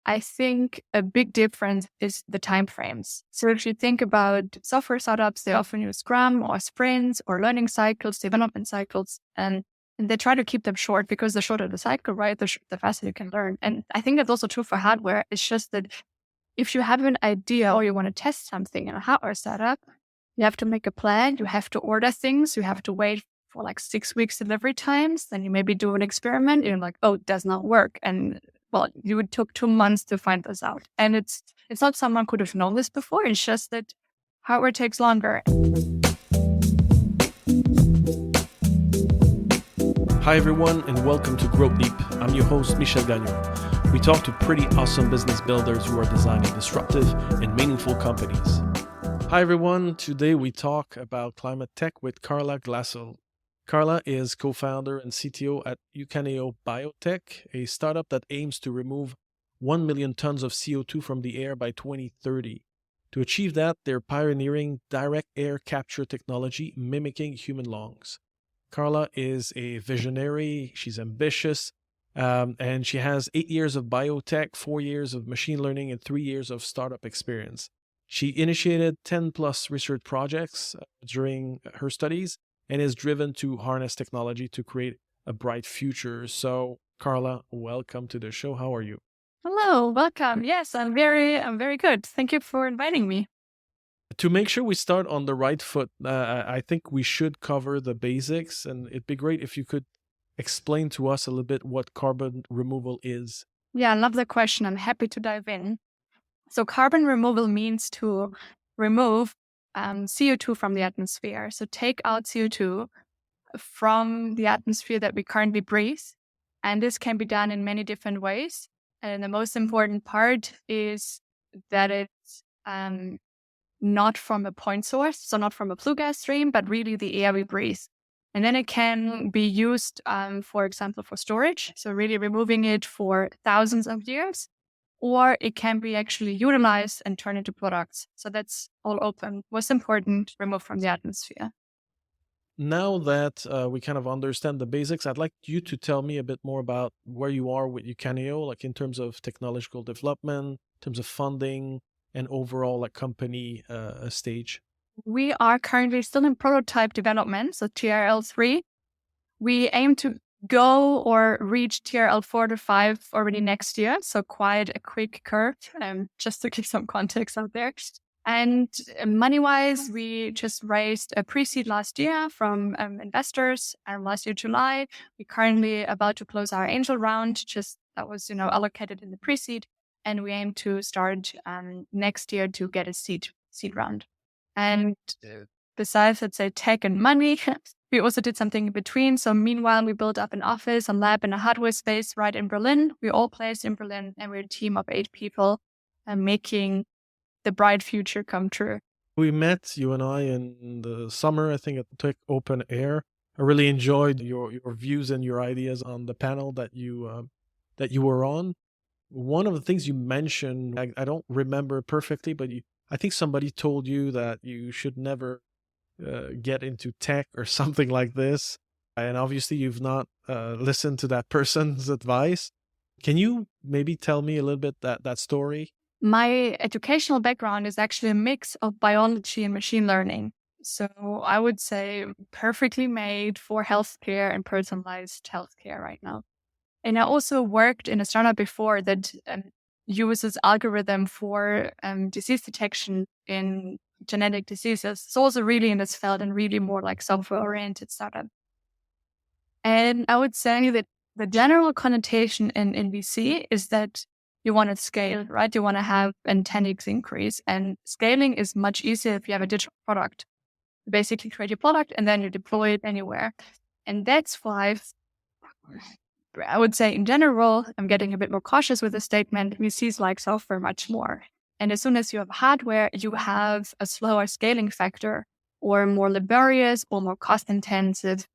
I think a big difference is the timeframes. So if you think about software startups, they often use Scrum or sprints or learning cycles, development cycles, and they try to keep them short because the shorter the cycle, right, the faster you can learn. And I think that's also true for hardware. It's just that if you have an idea or you want to test something in a hardware startup, you have to make a plan, you have to order things, you have to wait for like 6 weeks delivery times. Then you maybe do an experiment and you're like, oh, it does not work. And well, you took 2 months to find this out. And it's not someone could have known this before. It's just that hardware takes longer. Hi everyone, and welcome to Grow Deep. I'm your host, Michel Gagnon. We talk to pretty awesome business builders who are designing disruptive and meaningful companies. Hi everyone, today we talk about climate tech with Carla Glassel. Carla is co-founder and CTO at Ucaneo Biotech, a startup that aims to remove 1 million tons of CO2 from the air by 2030. To achieve that, they're pioneering direct air capture technology mimicking human lungs. Carla is a visionary, she's ambitious, and she has 8 years of biotech, 4 years of machine learning, and 3 years of startup experience. She initiated 10 plus research projects during her studies and is driven to harness technology to create a bright future. So, Carla, welcome to the show. How are you? Hello, welcome. Yes, I'm very good. Thank you for inviting me. To make sure we start on the right foot, I think we should cover the basics, and it'd be great if you could explain to us a little bit what carbon removal is. Yeah, I love the question. I'm happy to dive in. So carbon removal means to remove CO2 from the atmosphere. So take out CO2 from the atmosphere that we currently breathe. And this can be done in many different ways. And the most important part is that it's not from a point source, so not from a flue gas stream, but really the air we breathe. And then it can be used, for example, for storage. So really removing it for thousands of years. Or it can be actually utilized and turned into products. So that's all open. What's important, remove from the atmosphere. Now that we kind of understand the basics, I'd like you to tell me a bit more about where you are with Ucaneo, like in terms of technological development, in terms of funding, and overall like company stage. We are currently still in prototype development, so TRL3. We aim to go or reach TRL 4 to 5 already next year. So quite a quick curve, just to give some context out there. And money-wise, we just raised a pre-seed last year from investors, last year, July. We're currently about to close our angel round, that was, allocated in the pre-seed. And we aim to start next year to get a seed round. And besides, let's say, tech and money, we also did something in between. So meanwhile, we built up an office, a lab, and a hardware space right in Berlin. We're all placed in Berlin, and we're a team of 8 people making the bright future come true. We met, you and I, in the summer, I think, at Tech Open Air. I really enjoyed your views and your ideas on the panel that you were on. One of the things you mentioned, I don't remember perfectly, but I think somebody told you that you should never get into tech or something like this. And obviously you've not listened to that person's advice. Can you maybe tell me a little bit that story? My educational background is actually a mix of biology and machine learning. So I would say perfectly made for healthcare and personalized healthcare right now. And I also worked in a startup before that uses algorithm for disease detection in genetic diseases. It's also really in this field and really more like software-oriented startup. And I would say that the general connotation in VC is that you want to scale, right? You want to have an 10x increase. And scaling is much easier if you have a digital product. You basically create your product and then you deploy it anywhere. And that's why I would say in general, I'm getting a bit more cautious with the statement, VCs like software much more. And as soon as you have hardware, you have a slower scaling factor or more laborious or more cost-intensive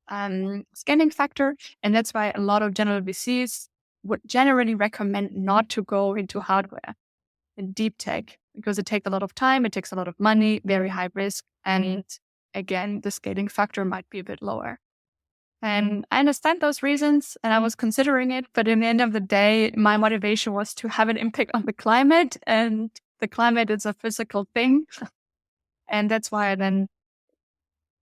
scaling factor. And that's why a lot of general VCs would generally recommend not to go into hardware in deep tech because it takes a lot of time, it takes a lot of money, very high risk. And again, the scaling factor might be a bit lower. And I understand those reasons and I was considering it. But in the end of the day, my motivation was to have an impact on the climate. And the climate is a physical thing. And that's why I then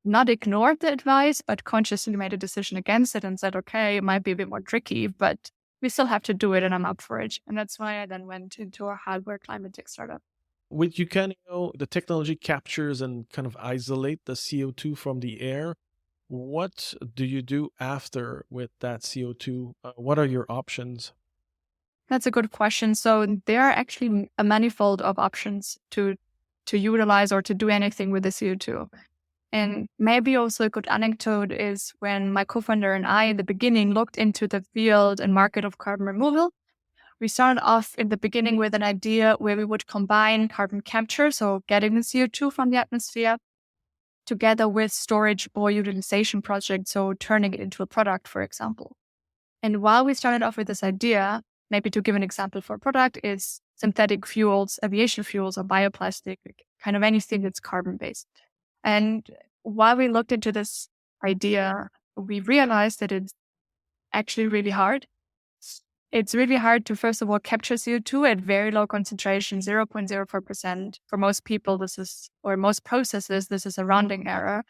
not ignored the advice, but consciously made a decision against it and said, okay, it might be a bit more tricky, but we still have to do it and I'm up for it. And that's why I then went into a hardware climate tech startup. With Ucaneo, the technology captures and kind of isolate the CO2 from the air. What do you do after with that CO2? What are your options? That's a good question. So there are actually a manifold of options to utilize or to do anything with the CO2. And maybe also a good anecdote is when my co-founder and I in the beginning looked into the field and market of carbon removal. We started off in the beginning with an idea where we would combine carbon capture, so getting the CO2 from the atmosphere, together with storage or utilization projects, so turning it into a product, for example. And while we started off with this idea, maybe to give an example for a product is synthetic fuels, aviation fuels, or bioplastic, kind of anything that's carbon-based. And while we looked into this idea, we realized that it's actually really hard. It's really hard to, first of all, capture CO2 at very low concentration, 0.04%. For most people, or most processes, this is a rounding error.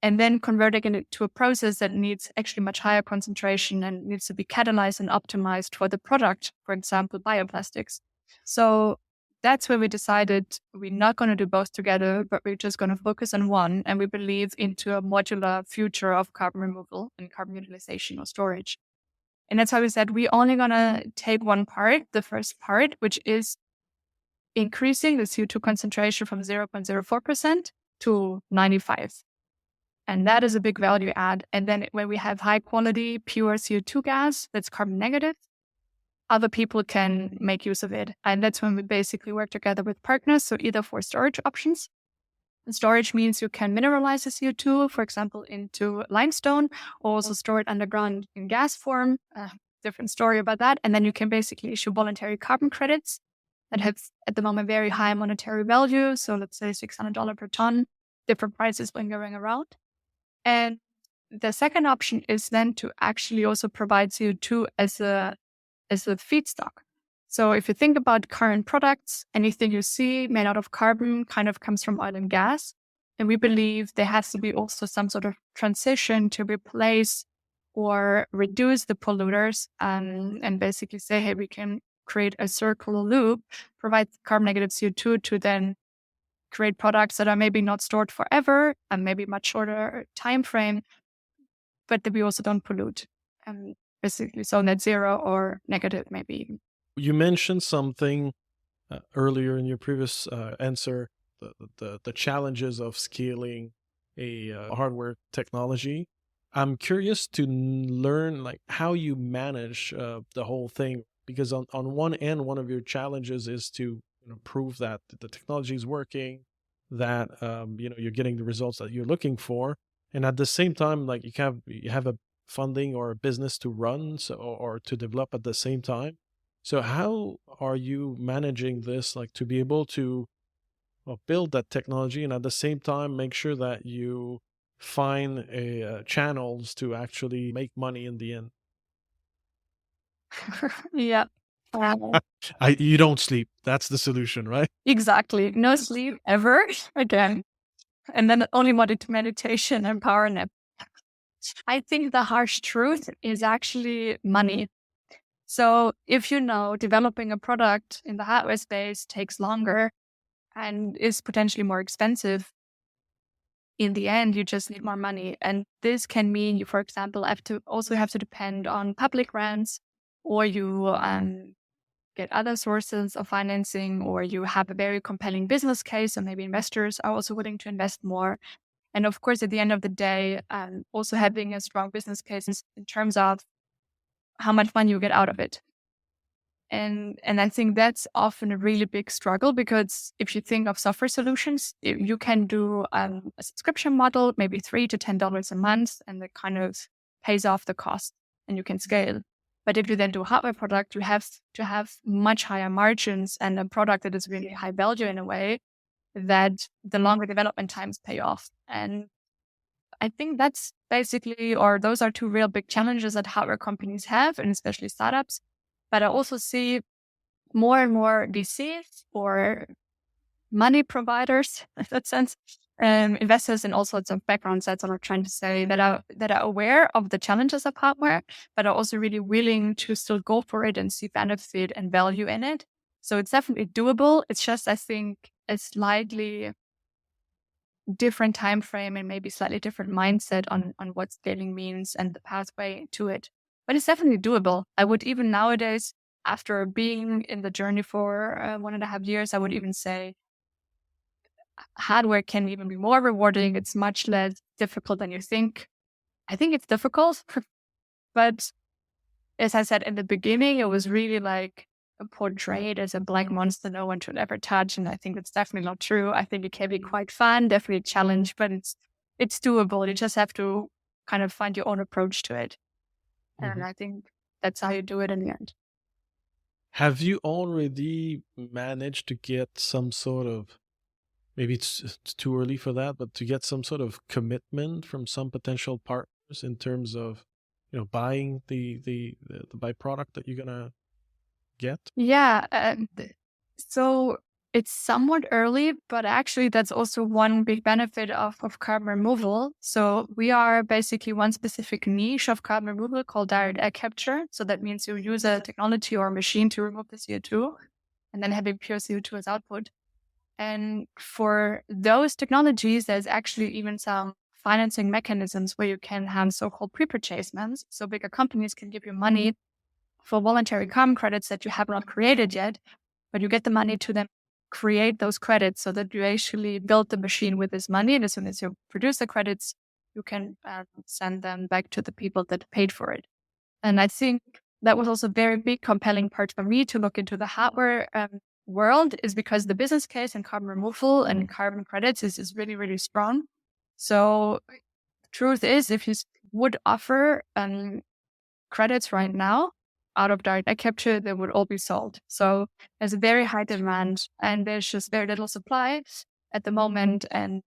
And then converting it to a process that needs actually much higher concentration and needs to be catalyzed and optimized for the product, for example, bioplastics. So that's where we decided we're not going to do both together, but we're just going to focus on one. And we believe into a modular future of carbon removal and carbon utilization or storage. And that's why we said we're only going to take one part, the first part, which is increasing the CO2 concentration from 0.04% to 95. And that is a big value add. And then when we have high quality, pure CO2 gas that's carbon negative, other people can make use of it. And that's when we basically work together with partners. So either for storage options. And storage means you can mineralize the CO2, for example, into limestone, or also store it underground in gas form. Different story about that. And then you can basically issue voluntary carbon credits that have at the moment very high monetary value. So let's say $600 per ton, different prices when going around. And the second option is then to actually also provide CO2 as a feedstock. So if you think about current products, anything you see made out of carbon kind of comes from oil and gas. And we believe there has to be also some sort of transition to replace or reduce the polluters and basically say, hey, we can create a circular loop, provide carbon negative CO2 to then create products that are maybe not stored forever and maybe much shorter time frame, but that we also don't pollute. Basically, so net zero or negative maybe. You mentioned something earlier in your previous answer, the challenges of scaling a hardware technology. I'm curious to learn like how you manage the whole thing, because on one end, one of your challenges is to prove that the technology is working, that you're getting the results that you're looking for, and at the same time, like you have a funding or a business to run, or to develop at the same time. So how are you managing this, like to be able to build that technology and at the same time make sure that you find channels to actually make money in the end? Yeah. You don't sleep. That's the solution, right? Exactly. No sleep ever again. And then only meditation and power nap. I think the harsh truth is actually money. So if developing a product in the hardware space takes longer and is potentially more expensive, in the end, you just need more money. And this can mean you, for example, have to depend on public grants, or you get other sources of financing, or you have a very compelling business case, and maybe investors are also willing to invest more. And of course, at the end of the day, also having a strong business case in terms of how much money you get out of it. And I think that's often a really big struggle, because if you think of software solutions, you can do a subscription model, maybe $3 to $10 a month, and it kind of pays off the cost and you can scale. But if you then do a hardware product, you have to have much higher margins and a product that is really high value in a way that the longer development times pay off. And I think that's basically, or those are two real big challenges that hardware companies have, and especially startups. But I also see more and more VCs or money providers, in that sense, investors in all sorts of backgrounds. That's what I'm trying to say. That are aware of the challenges of hardware, but are also really willing to still go for it and see benefit and value in it. So it's definitely doable. It's just, I think, a slightly different time frame and maybe slightly different mindset on what scaling means and the pathway to it. But it's definitely doable. I would even nowadays, after being in the journey for 1.5 years, I would even say hardware can even be more rewarding. It's much less difficult than you think. I think it's difficult, but as I said in the beginning, it was really like portrayed as a black monster no one should ever touch. And I think that's definitely not true. I think it can be quite fun, definitely a challenge, but it's doable. You just have to kind of find your own approach to it. And I think that's how you do it in the end. Have you already managed to get some sort of, maybe it's too early for that, but to get some sort of commitment from some potential partners in terms of, buying the byproduct that you're gonna get? Yeah. So it's somewhat early, but actually that's also one big benefit of carbon removal. So we are basically one specific niche of carbon removal called direct air capture. So that means you use a technology or a machine to remove the CO2 and then having pure CO2 as output. And for those technologies, there's actually even some financing mechanisms where you can have so-called pre-purchasements. So bigger companies can give you money for voluntary carbon credits that you have not created yet, but you get the money to then create those credits so that you actually build the machine with this money. And as soon as you produce the credits, you can send them back to the people that paid for it. And I think that was also a very big compelling part for me to look into the hardware world, is because the business case in carbon removal and carbon credits is really, really strong. So truth is, if you would offer credits right now out of direct air capture, they would all be sold. So there's a very high demand and there's just very little supply at the moment. And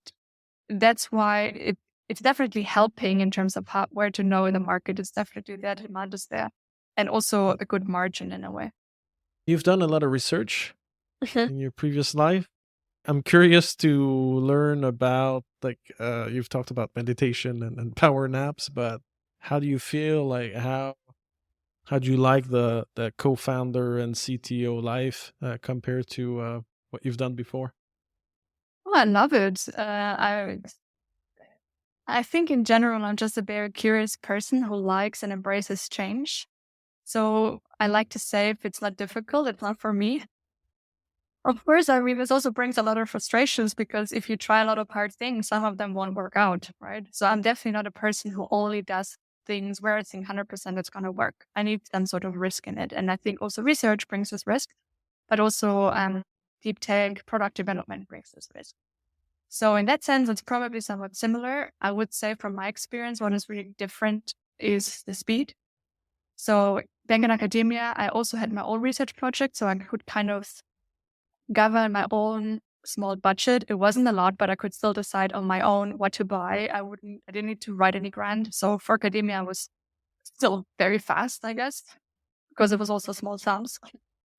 that's why it's definitely helping in terms of hardware to know in the market. It's definitely that demand is there and also a good margin in a way. You've done a lot of research in your previous life. I'm curious to learn about, like, you've talked about meditation and power naps, but how do you feel? Like, how do you like the co-founder and CTO life compared to what you've done before? Oh, I love it. I think in general, I'm just a very curious person who likes and embraces change. So I like to say, if it's not difficult, it's not for me. Of course, I mean, this also brings a lot of frustrations because if you try a lot of hard things, some of them won't work out, right? So I'm definitely not a person who only does things where I think 100% it's going to work. I need some sort of risk in it. And I think also research brings this risk, but also deep tech product development brings this risk. So in that sense, it's probably somewhat similar. I would say from my experience, what is really different is the speed. So back in academia, I also had my own research project, so I could kind of govern my own small budget. It wasn't a lot, but I could still decide on my own what to buy. I didn't need to write any grant. So for academia, I was still very fast, I guess, because it was also small sums.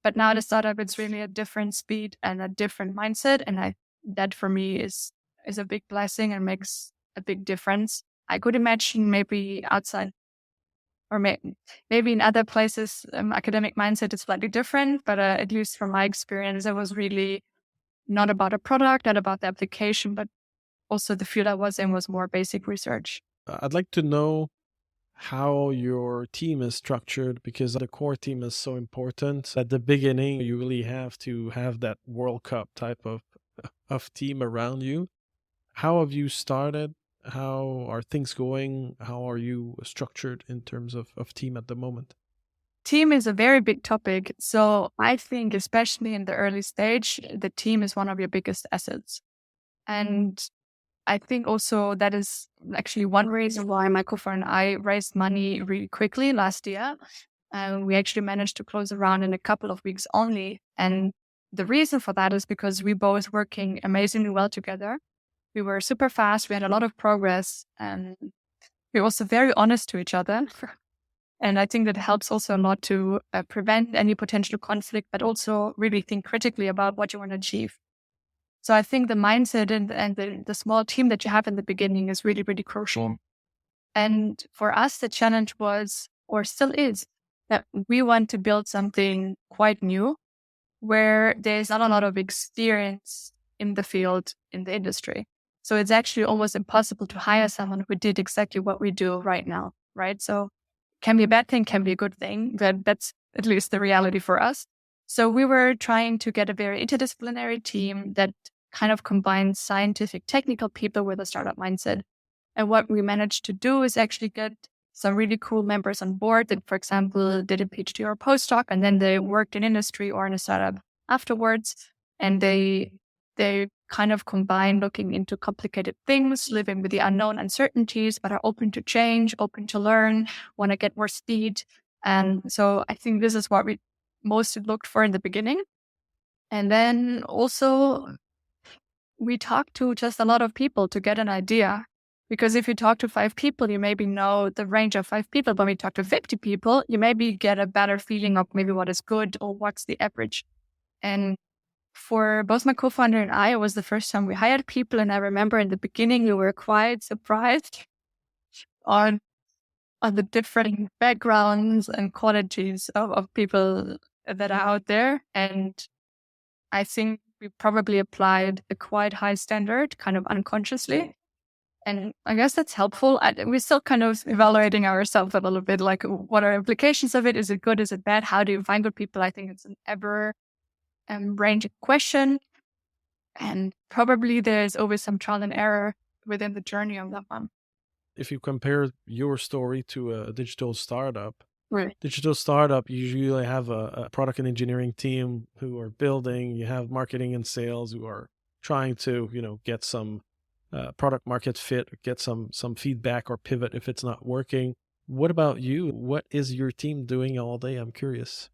But now at a startup, it's really a different speed and a different mindset. And that for me is a big blessing and makes a big difference. I could imagine maybe outside or maybe in other places, academic mindset is slightly different, but at least from my experience, it was really not about a product, not about the application, but also the field I was in was more basic research. I'd like to know how your team is structured, because the core team is so important. At the beginning, you really have to have that World Cup type of team around you. How have you started? How are things going? How are you structured in terms of team at the moment? Team is a very big topic. So I think, especially in the early stage, the team is one of your biggest assets. And I think also that is actually one reason why my co-founder and I raised money really quickly last year. We actually managed to close a round in a couple of weeks only. And the reason for that is because we both working amazingly well together. We were super fast. We had a lot of progress, and we were also very honest to each other. And I think that helps also a lot to prevent any potential conflict, but also really think critically about what you want to achieve. So I think the mindset and the small team that you have in the beginning is really, really crucial. And for us, the challenge was, or still is, that we want to build something quite new where there's not a lot of experience in the field, in the industry. So it's actually almost impossible to hire someone who did exactly what we do right now, right? So can be a bad thing, can be a good thing, but that's at least the reality for us. So we were trying to get a very interdisciplinary team that kind of combines scientific, technical people with a startup mindset. And what we managed to do is actually get some really cool members on board that, for example, did a PhD or a postdoc, and then they worked in industry or in a startup afterwards. And they kind of combine looking into complicated things, living with the unknown uncertainties, but are open to change, open to learn, want to get more speed. And so I think this is what we mostly looked for in the beginning. And then also we talked to just a lot of people to get an idea. Because if you talk to 5 people, you maybe know the range of 5 people. But when you talk to 50 people, you maybe get a better feeling of maybe what is good or what's the average. And for both my co-founder and I, it was the first time we hired people. And I remember in the beginning, we were quite surprised on the different backgrounds and qualities of people that are out there. And I think we probably applied a quite high standard kind of unconsciously. And I guess that's helpful. We're still kind of evaluating ourselves a little bit, like what are implications of it? Is it good? Is it bad? How do you find good people? I think it's an ever ranging question. And probably there's always some trial and error within the journey of that one. If you compare your story to a digital startup, Right. digital startup, you usually have a product and engineering team who are building, you have marketing and sales who are trying to, get some product market fit, get some feedback or pivot if it's not working. What about you? What is your team doing all day? I'm curious.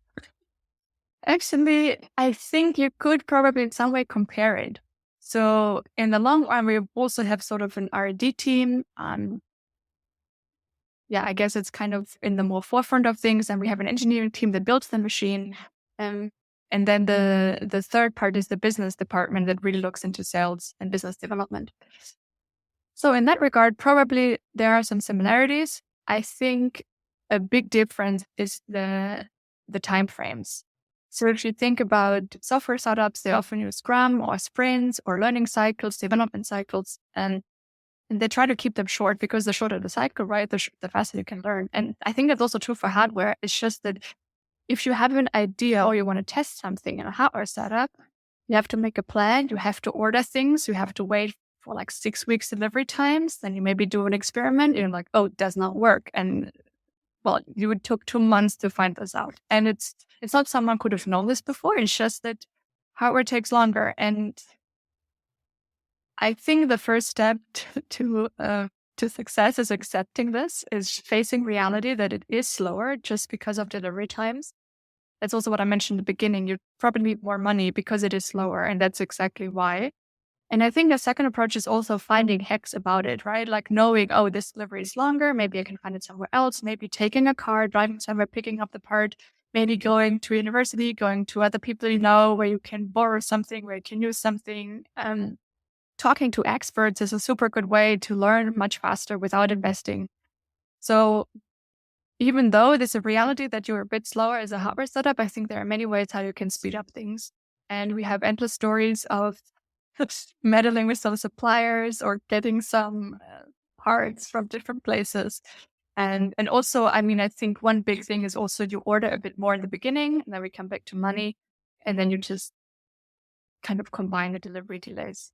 Actually, I think you could probably in some way compare it. So in the long run, we also have sort of an R&D team. I guess it's kind of in the more forefront of things. And we have an engineering team that builds the machine. And then the third part is the business department that really looks into sales and business development. So in that regard, probably there are some similarities. I think a big difference is the timeframes. So if you think about software startups, they often use Scrum or sprints or learning cycles, development cycles, and they try to keep them short because the shorter the cycle, right, the faster you can learn. And I think that's also true for hardware. It's just that if you have an idea or you want to test something in a hardware startup, you have to make a plan, you have to order things, you have to wait for like 6 weeks delivery times. Then you maybe do an experiment and you're like, oh, it does not work. And well, you took 2 months to find this out. And it's not someone could have known this before. It's just that hardware takes longer. And I think the first step to success is accepting this, is facing reality that it is slower just because of delivery times. That's also what I mentioned in the beginning. You probably need more money because it is slower. And that's exactly why. And I think the second approach is also finding hacks about it, right? Like knowing, oh, this delivery is longer. Maybe I can find it somewhere else. Maybe taking a car, driving somewhere, picking up the part, maybe going to university, going to other people you know where you can borrow something, where you can use something. Talking to experts is a super good way to learn much faster without investing. So even though it is a reality that you're a bit slower as a hardware startup, I think there are many ways how you can speed up things. And we have endless stories of meddling with some suppliers or getting some parts from different places. And also, I mean, I think one big thing is also you order a bit more in the beginning, and then we come back to money, and then you just kind of combine the delivery delays.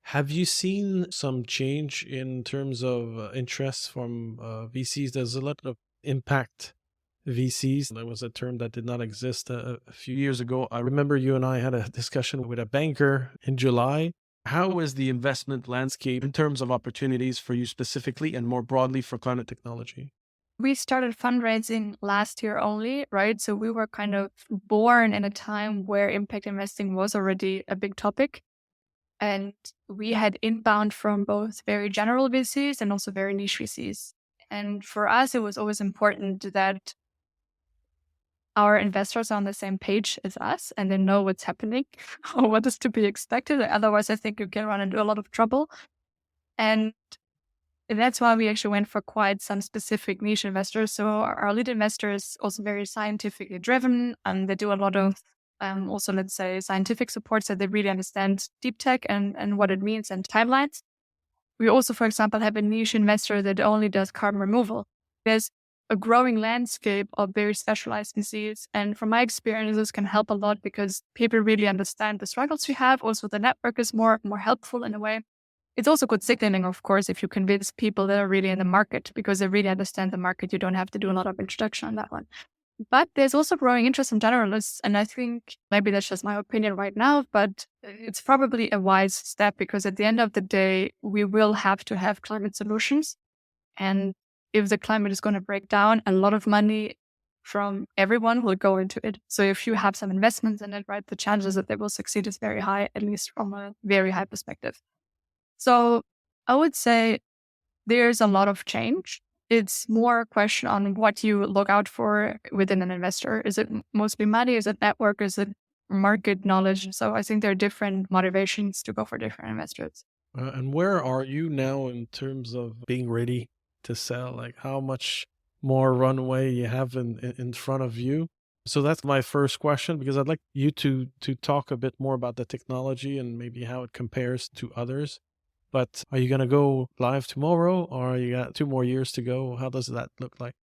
Have you seen some change in terms of interest from VCs? There's a lot of impact VCs. That was a term that did not exist a few years ago. I remember you and I had a discussion with a banker in July. How is the investment landscape in terms of opportunities for you specifically and more broadly for climate technology? We started fundraising last year only, right? So we were kind of born in a time where impact investing was already a big topic. And we had inbound from both very general VCs and also very niche VCs. And for us, it was always important that our investors are on the same page as us and they know what's happening or what is to be expected. Otherwise, I think you can run into a lot of trouble. And that's why we actually went for quite some specific niche investors. So our lead investor is also very scientifically driven, and they do a lot of also, let's say, scientific support, so they really understand deep tech and what it means and timelines. We also, for example, have a niche investor that only does carbon removal. There's a growing landscape of very specialized disease. And from my experience, this can help a lot because people really understand the struggles we have. Also, the network is more helpful in a way. It's also good signaling, of course, if you convince people that are really in the market because they really understand the market. You don't have to do a lot of introduction on that one. But there's also growing interest from generalists. And I think maybe that's just my opinion right now, but it's probably a wise step because at the end of the day, we will have to have climate solutions. And if the climate is going to break down, a lot of money from everyone will go into it. So if you have some investments in it, right, the chances that they will succeed is very high, at least from a very high perspective. So I would say there's a lot of change. It's more a question on what you look out for within an investor. Is it mostly money? Is it network? Is it market knowledge? So I think there are different motivations to go for different investors. And where are you now in terms of being ready to sell? Like how much more runway you have in front of you? So that's my first question, because I'd like you to talk a bit more about the technology and maybe how it compares to others. But are you going to go live tomorrow, or you got 2 more years to go? How does that look like?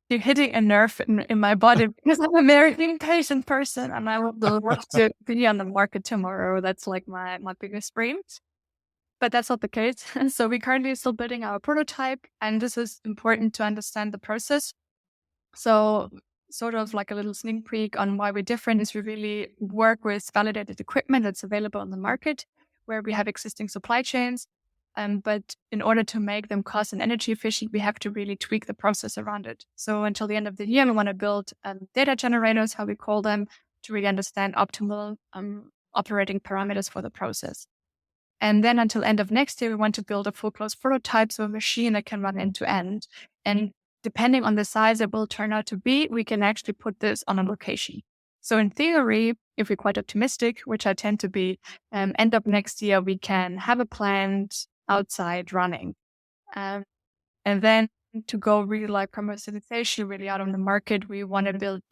You're hitting a nerve in my body because I'm a very impatient person and I would love to be on the market tomorrow. That's like my biggest dream. But that's not the case. So we currently still building our prototype, and this is important to understand the process. So sort of like a little sneak peek on why we're different is we really work with validated equipment that's available on the market where we have existing supply chains. But in order to make them cost and energy efficient, we have to really tweak the process around it. So until the end of the year, we want to build data generators, how we call them, to really understand optimal operating parameters for the process. And then until end of next year, we want to build a full closed prototype, so a machine that can run end to end. And depending on the size it will turn out to be, we can actually put this on a location. So in theory, if we're quite optimistic, which I tend to be, end of next year, we can have a plant outside running. And then to go really like commercialization, really out on the market, we want to build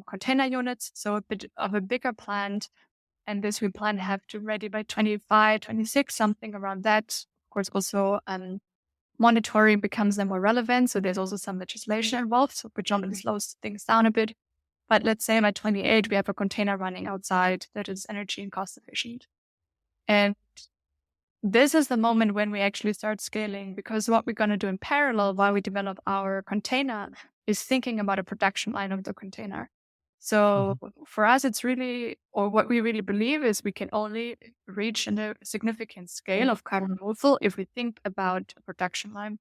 container units. So a bit of a bigger plant. And this we plan to have to ready by 25, 26, something around that. Of course, also monitoring becomes then more relevant. So there's also some legislation involved, so which normally slows things down a bit. But let's say by 28, we have a container running outside that is energy and cost efficient. And this is the moment when we actually start scaling, because what we're going to do in parallel while we develop our container is thinking about a production line of the container. So for us, it's really, or what we really believe is we can only reach a significant scale of carbon removal if we think about a production line.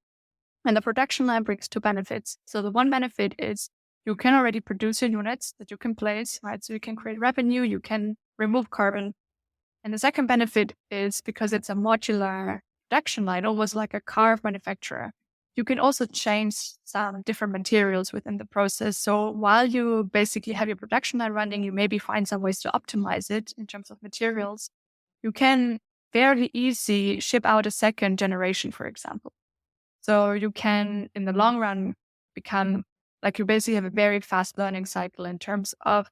And the production line brings two benefits. So the one benefit is you can already produce your units that you can place, right? So you can create revenue, you can remove carbon. And the second benefit is because it's a modular production line, almost like a car manufacturer. You can also change some different materials within the process. So while you basically have your production line running, you maybe find some ways to optimize it in terms of materials. You can fairly easy ship out a second generation, for example. So you can, in the long run, become like you basically have a very fast learning cycle in terms of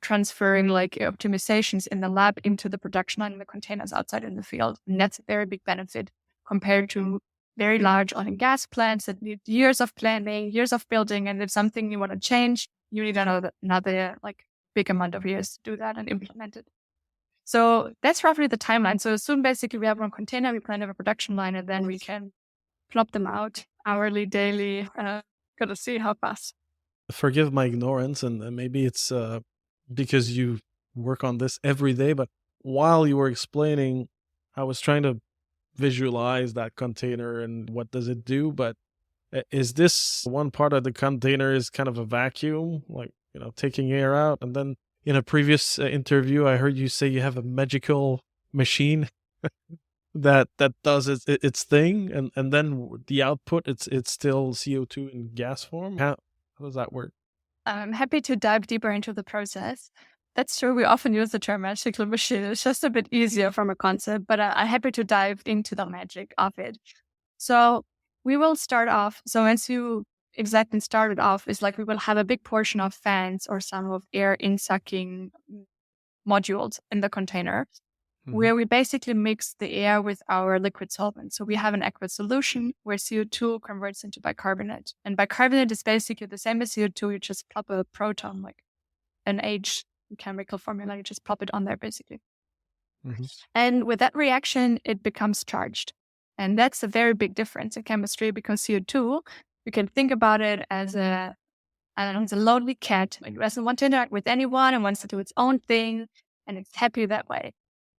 transferring like optimizations in the lab into the production line and the containers outside in the field. And that's a very big benefit compared to very large oil and gas plants that need years of planning, years of building. And if something you want to change, you need another like big amount of years to do that and implement it. So that's roughly the timeline. So soon basically we have one container, we plan to have a production line, and then we can plop them out hourly, daily, gotta see how fast. Forgive my ignorance, and maybe it's because you work on this every day, but while you were explaining, I was trying to visualize that container and what does it do. But is this one part of the container is kind of a vacuum, like, taking air out? And then in a previous interview, I heard you say you have a magical machine that does its thing, and then the output it's still CO2 in gas form? How does that work? I'm happy to dive deeper into the process. That's true. We often use the term magical machine. It's just a bit easier from a concept, but I'm happy to dive into the magic of it. So we will start off. So once you exactly started off, is like we will have a big portion of fans or some of air in sucking modules in the container, Hmm. where we basically mix the air with our liquid solvent. So we have an aqueous solution where CO2 converts into bicarbonate. And bicarbonate is basically the same as CO2. You just plop a proton, like an H chemical formula, you just plop it on there basically. Hmm. And with that reaction, it becomes charged. And that's a very big difference in chemistry because CO2, you can think about it as a lonely cat. It doesn't want to interact with anyone and wants to do its own thing, and it's happy that way.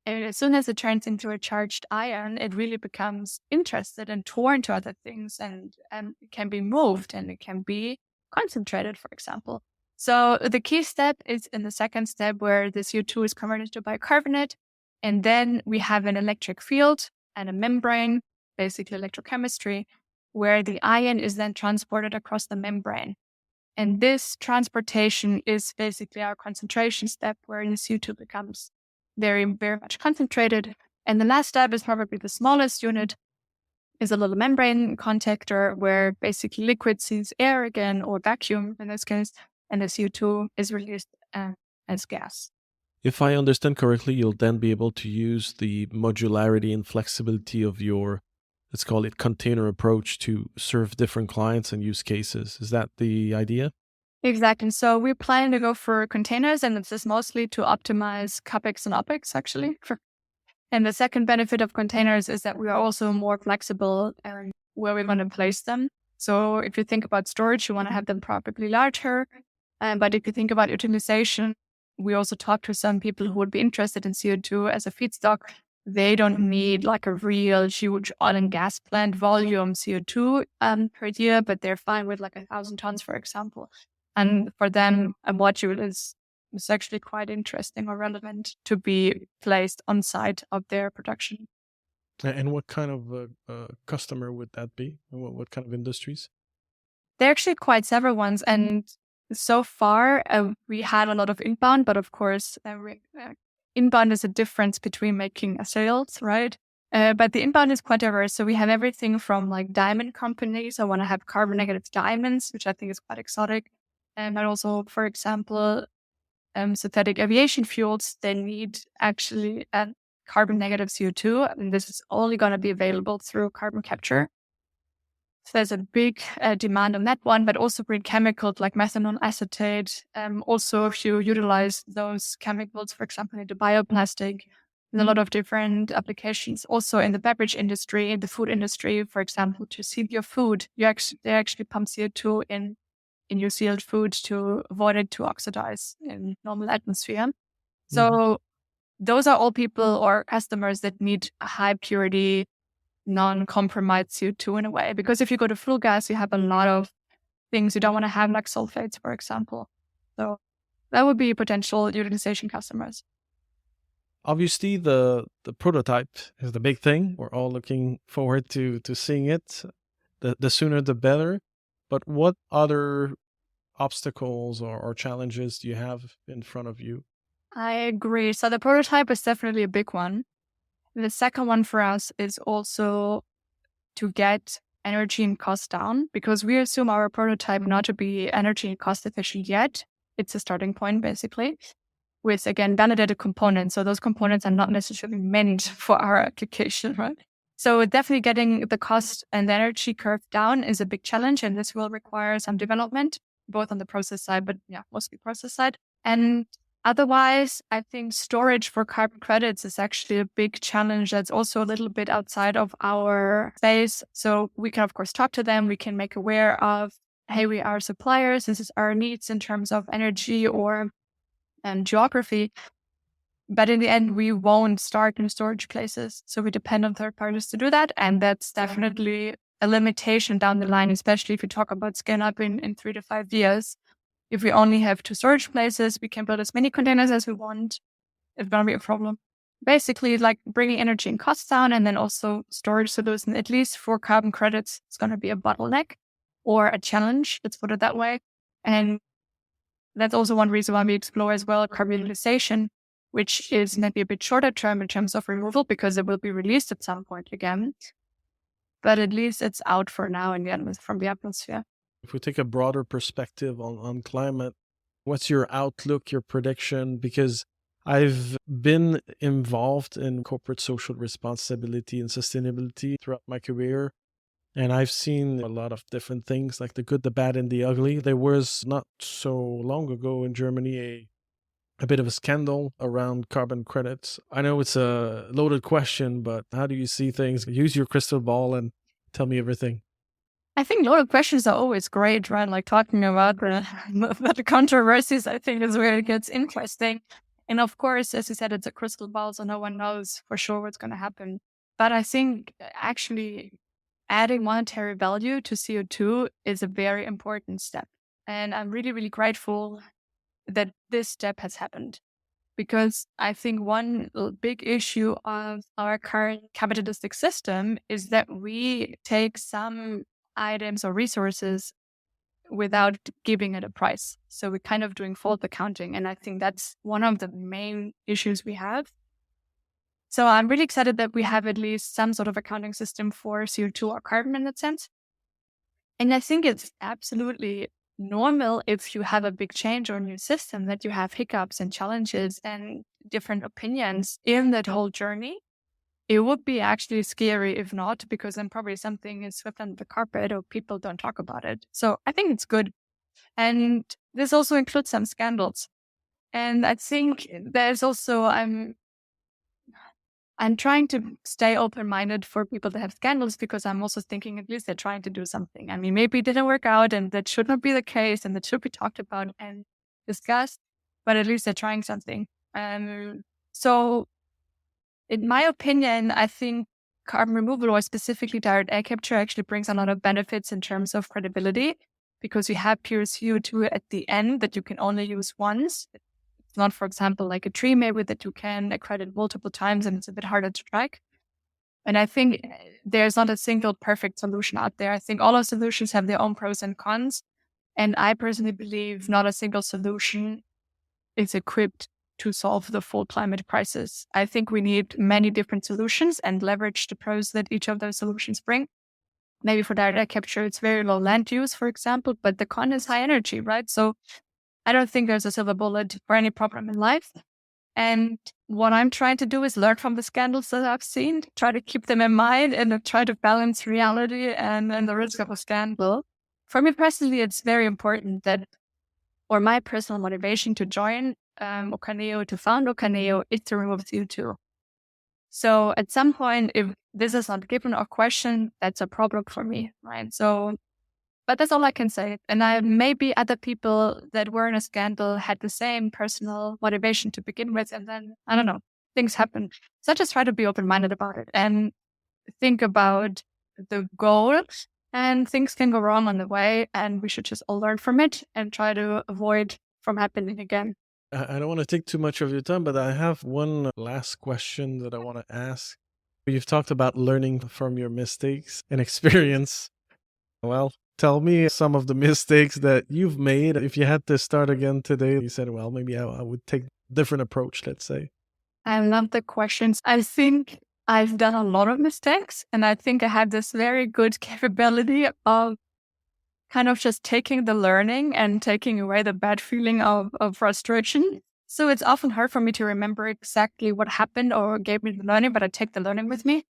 And as soon as it turns into a charged ion, it really becomes interested and torn to other things, and it can be moved and it can be concentrated, for example. So the key step is in the second step where the CO2 is converted to bicarbonate. And then we have an electric field and a membrane, basically electrochemistry, where the ion is then transported across the membrane. And this transportation is basically our concentration step where the CO2 becomes very, very much concentrated. And the last step is probably the smallest unit, is a little membrane contactor where basically liquid sees air again, or vacuum in this case, and the CO2 is released as gas. If I understand correctly, you'll then be able to use the modularity and flexibility of your, let's call it, container approach to serve different clients and use cases. Is that the idea? Exactly. So we're planning to go for containers, and this is mostly to optimize CapEx and OpEx, actually. And the second benefit of containers is that we are also more flexible where we want to place them. So if you think about storage, you want to have them probably larger. But if you think about utilization, we also talk to some people who would be interested in CO2 as a feedstock. They don't need like a real huge oil and gas plant volume CO2 per year, but they're fine with like 1,000 tons, for example. And for them, a module is actually quite interesting or relevant to be placed on site of their production. And what kind of customer would that be? What kind of industries? There are actually quite several ones. And so far, we had a lot of inbound, but of course, inbound is a difference between making a sales, right? But the inbound is quite diverse. So we have everything from like diamond companies. I want to have carbon negative diamonds, which I think is quite exotic. But also, for example, synthetic aviation fuels, they need actually carbon negative CO2. And this is only going to be available through carbon capture. So there's a big demand on that one, but also green chemicals like methanol acetate. Also, if you utilize those chemicals, for example, into bioplastic, there's a lot of different applications. Also in the beverage industry, in the food industry, for example, to seal your food, they actually pump CO2 in your sealed food to avoid it to oxidize in normal atmosphere. So those are all people or customers that need a high purity, non-compromised CO2 in a way. Because if you go to flue gas, you have a lot of things you don't want to have, like sulfates, for example. So that would be potential utilization customers. Obviously, the prototype is the big thing. We're all looking forward to seeing it. The sooner the better. But what other obstacles or challenges do you have in front of you? I agree. So the prototype is definitely a big one. The second one for us is also to get energy and cost down, because we assume our prototype not to be energy and cost efficient yet. It's a starting point, basically, with, again, validated components. So those components are not necessarily meant for our application, right? So definitely getting the cost and the energy curve down is a big challenge, and this will require some development, both on the process side, but mostly process side. And otherwise, I think storage for carbon credits is actually a big challenge that's also a little bit outside of our space. So we can, of course, talk to them. We can make aware of, hey, we are suppliers. This is our needs in terms of energy or geography. But in the end, we won't start new storage places. So we depend on third parties to do that. And that's definitely a limitation down the line, especially if you talk about scale up in 3 to 5 years. If we only have 2 storage places, we can build as many containers as we want. It's going to be a problem. basically like bringing energy and costs down, and then also storage solution, at least for carbon credits, it's going to be a bottleneck or a challenge. Let's put it that way. And that's also one reason why we explore as well carbon utilization, which is maybe a bit shorter term in terms of removal because it will be released at some point again. But at least it's out for now in the from the atmosphere. If we take a broader perspective on climate, what's your outlook, your prediction? Because I've been involved in corporate social responsibility and sustainability throughout my career. And I've seen a lot of different things, like the good, the bad, and the ugly. There was not so long ago in Germany a bit of a scandal around carbon credits. I know it's a loaded question, but how do you see things? Use your crystal ball and tell me everything. I think loaded questions are always great, right? Like talking about the controversies, I think is where it gets interesting. And of course, as you said, it's a crystal ball, so no one knows for sure what's going to happen. But I think actually adding monetary value to CO2 is a very important step. And I'm really, really grateful that this step has happened. Because I think one big issue of our current capitalistic system is that we take some items or resources without giving it a price. So we're kind of doing fault accounting. And I think that's one of the main issues we have. So I'm really excited that we have at least some sort of accounting system for CO2 or carbon in that sense. And I think it's absolutely normal if you have a big change or a new system that you have hiccups and challenges and different opinions in that whole journey. It would be actually scary if not, because then probably something is swept under the carpet or people don't talk about it. So I think it's good. And this also includes some scandals. And I think there's also, I'm trying to stay open-minded for people that have scandals because I'm also thinking at least they're trying to do something. I mean, maybe it didn't work out and that should not be the case and that should be talked about and discussed, but at least they're trying something. So in my opinion, I think carbon removal or specifically direct air capture actually brings a lot of benefits in terms of credibility because you have pure CO2 at the end that you can only use once. It's not, for example, like a tree maybe that you can accredit multiple times and it's a bit harder to track. And I think there's not a single perfect solution out there. I think all our solutions have their own pros and cons. And I personally believe not a single solution is equipped to solve the full climate crisis. I think we need many different solutions and leverage the pros that each of those solutions bring. Maybe for direct air capture, it's very low land use, for example, but the con is high energy, right? So I don't think there's a silver bullet for any problem in life. And what I'm trying to do is learn from the scandals that I've seen, try to keep them in mind and try to balance reality and the risk of a scandal. For me personally, it's very important that, or my personal motivation to join Ucaneo, to found Ucaneo, is to remove CO2. So at some point, if this is not given or questioned, that's a problem for me, right? So, but that's all I can say. And maybe other people that were in a scandal had the same personal motivation to begin with. And then, I don't know, things happen. So I just try to be open-minded about it and think about the goal. And things can go wrong on the way. And we should just all learn from it and try to avoid from happening again. I don't want to take too much of your time, but I have one last question that I want to ask. You've talked about learning from your mistakes and experience. Well, tell me some of the mistakes that you've made. If you had to start again today, you said, well, maybe I would take a different approach, let's say. I love the questions. I think I've done a lot of mistakes, and I think I have this very good capability of kind of just taking the learning and taking away the bad feeling of frustration. So it's often hard for me to remember exactly what happened or gave me the learning, but I take the learning with me.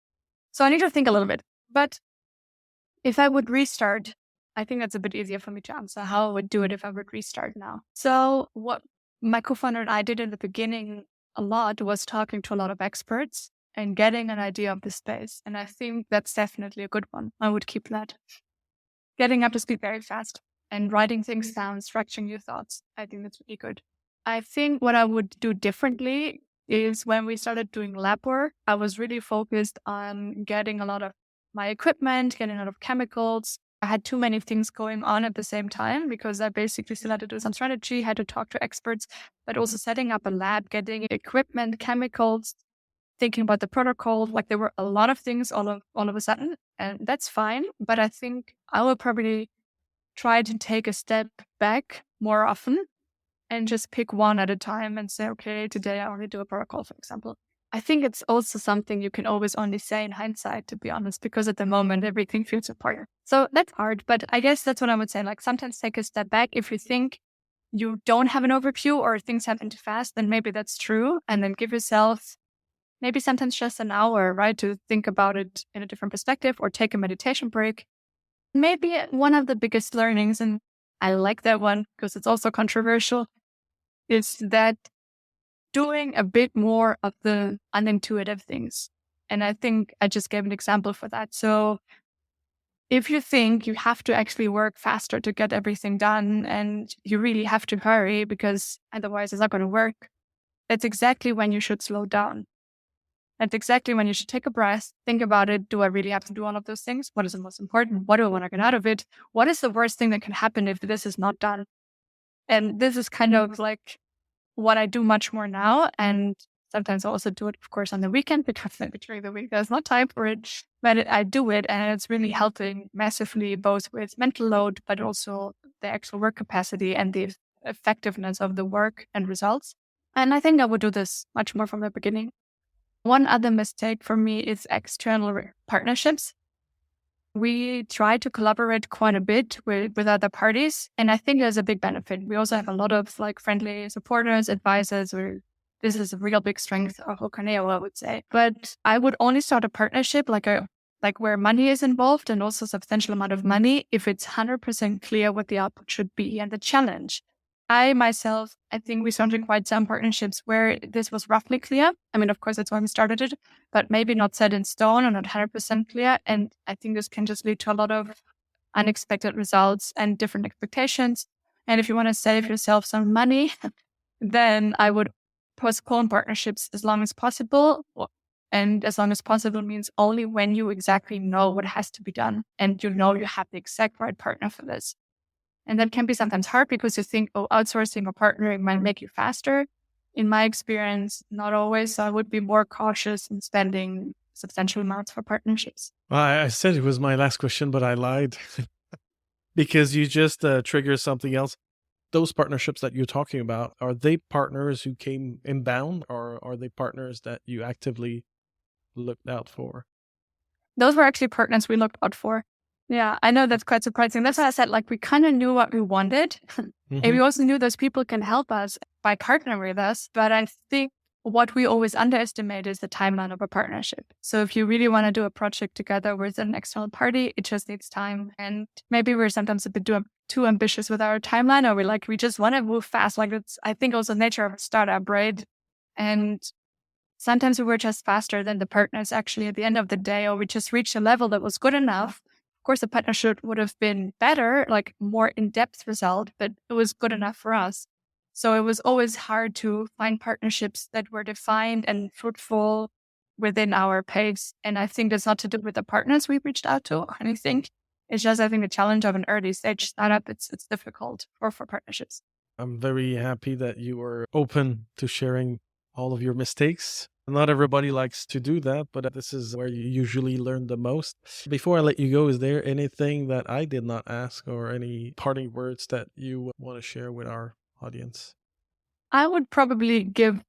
So I need to think a little bit. But if I would restart, I think that's a bit easier for me to answer how I would do it if I would restart now. So what my co-founder and I did in the beginning a lot was talking to a lot of experts and getting an idea of the space. And I think that's definitely a good one. I would keep that. Getting up to speed very fast and writing things down, structuring your thoughts. I think that's really good. I think what I would do differently is when we started doing lab work, I was really focused on getting a lot of my equipment, getting a lot of chemicals. I had too many things going on at the same time because I basically still had to do some strategy, had to talk to experts, but also setting up a lab, getting equipment, chemicals, thinking about the protocol. Like there were a lot of things all of a sudden, and that's fine. But I think I will probably try to take a step back more often and just pick one at a time and say, okay, today I only do a protocol, for example. I think it's also something you can always only say in hindsight, to be honest, because at the moment everything feels apart. So that's hard, but I guess that's what I would say. Like sometimes take a step back. If you think you don't have an overview or things happen too fast, then maybe that's true. And then give yourself maybe sometimes just an hour, right, to think about it in a different perspective or take a meditation break. Maybe one of the biggest learnings, and I like that one because it's also controversial, is that doing a bit more of the unintuitive things. And I think I just gave an example for that. So if you think you have to actually work faster to get everything done and you really have to hurry because otherwise it's not going to work, that's exactly when you should slow down. That's exactly when you should take a breath, think about it. Do I really have to do all of those things? What is the most important? What do I want to get out of it? What is the worst thing that can happen if this is not done? And this is kind of like what I do much more now. And sometimes I also do it, of course, on the weekend because maybe during the week there's not time for it. But I do it and it's really helping massively, both with mental load, but also the actual work capacity and the effectiveness of the work and results. And I think I would do this much more from the beginning. One other mistake for me is external partnerships. We try to collaborate quite a bit with other parties, and I think there's a big benefit. We also have a lot of like friendly supporters, advisors. This is a real big strength of Ucaneo, I would say. But I would only start a partnership like where money is involved and also a substantial amount of money if it's 100% clear what the output should be and the challenge. I think we started quite some partnerships where this was roughly clear. I mean, of course, that's why we started it, but maybe not set in stone or not 100% clear. And I think this can just lead to a lot of unexpected results and different expectations. And if you want to save yourself some money, then I would postpone partnerships as long as possible. And as long as possible means only when you exactly know what has to be done and you know you have the exact right partner for this. And that can be sometimes hard because you think, oh, outsourcing or partnering might make you faster. In my experience, not always. So I would be more cautious in spending substantial amounts for partnerships. Well, I said it was my last question, but I lied because you just triggered something else. Those partnerships that you're talking about, are they partners who came inbound or are they partners that you actively looked out for? Those were actually partners we looked out for. Yeah, I know that's quite surprising. That's why I said, like, we kind of knew what we wanted. And we also knew those people can help us by partnering with us. But I think what we always underestimate is the timeline of a partnership. So if you really want to do a project together with an external party, it just needs time. And maybe we're sometimes a bit too ambitious with our timeline, or we just want to move fast. Like it's, I think, also the nature of a startup, right? And sometimes we were just faster than the partners actually at the end of the day, or we just reached a level that was good enough. Of course, the partnership would have been better, like more in-depth result, but it was good enough for us. So it was always hard to find partnerships that were defined and fruitful within our pace. And I think that's not to do with the partners we reached out to or anything. It's just, I think, the challenge of an early stage startup, it's difficult for partnerships. I'm very happy that you were open to sharing all of your mistakes. Not everybody likes to do that, but this is where you usually learn the most. Before I let you go, is there anything that I did not ask or any parting words that you want to share with our audience? I would probably give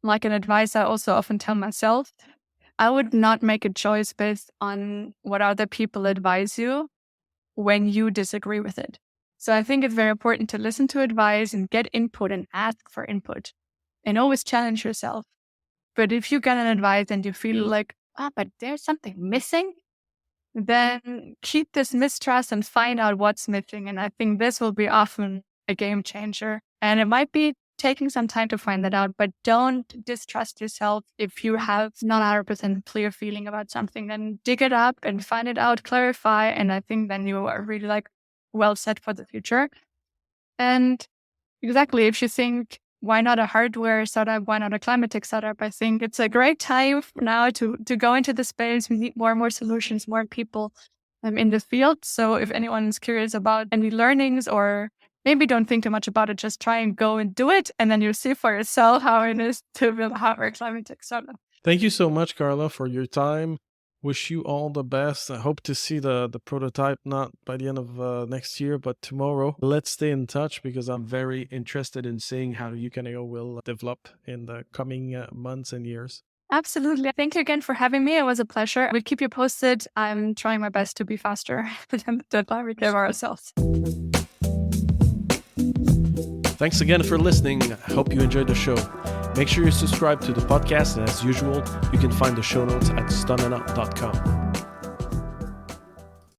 like an advice I also often tell myself. I would not make a choice based on what other people advise you when you disagree with it. So I think it's very important to listen to advice and get input and ask for input and always challenge yourself. But if you get an advice and you feel like, but there's something missing, then keep this mistrust and find out what's missing. And I think this will be often a game changer. And it might be taking some time to find that out, but don't distrust yourself. If you have not 100% clear feeling about something, then dig it up and find it out, clarify. And I think then you are really like well set for the future. And exactly, if you think, why not a hardware startup? Why not a climate tech startup? I think it's a great time now to go into the space. We need more and more solutions, more people in the field. So if anyone is curious about any learnings or maybe don't think too much about it, just try and go and do it. And then you'll see for yourself how it is to build a hardware climate tech startup. Thank you so much, Carla, for your time. Wish you all the best. I hope to see the prototype not by the end of next year, but tomorrow. Let's stay in touch because I'm very interested in seeing how Ucaneo will develop in the coming months and years. Absolutely. Thank you again for having me. It was a pleasure. We'll keep you posted. I'm trying my best to be faster than the deadline we gave ourselves. Thanks again for listening. I hope you enjoyed the show. Make sure you subscribe to the podcast, and as usual, you can find the show notes at stunnenup.com.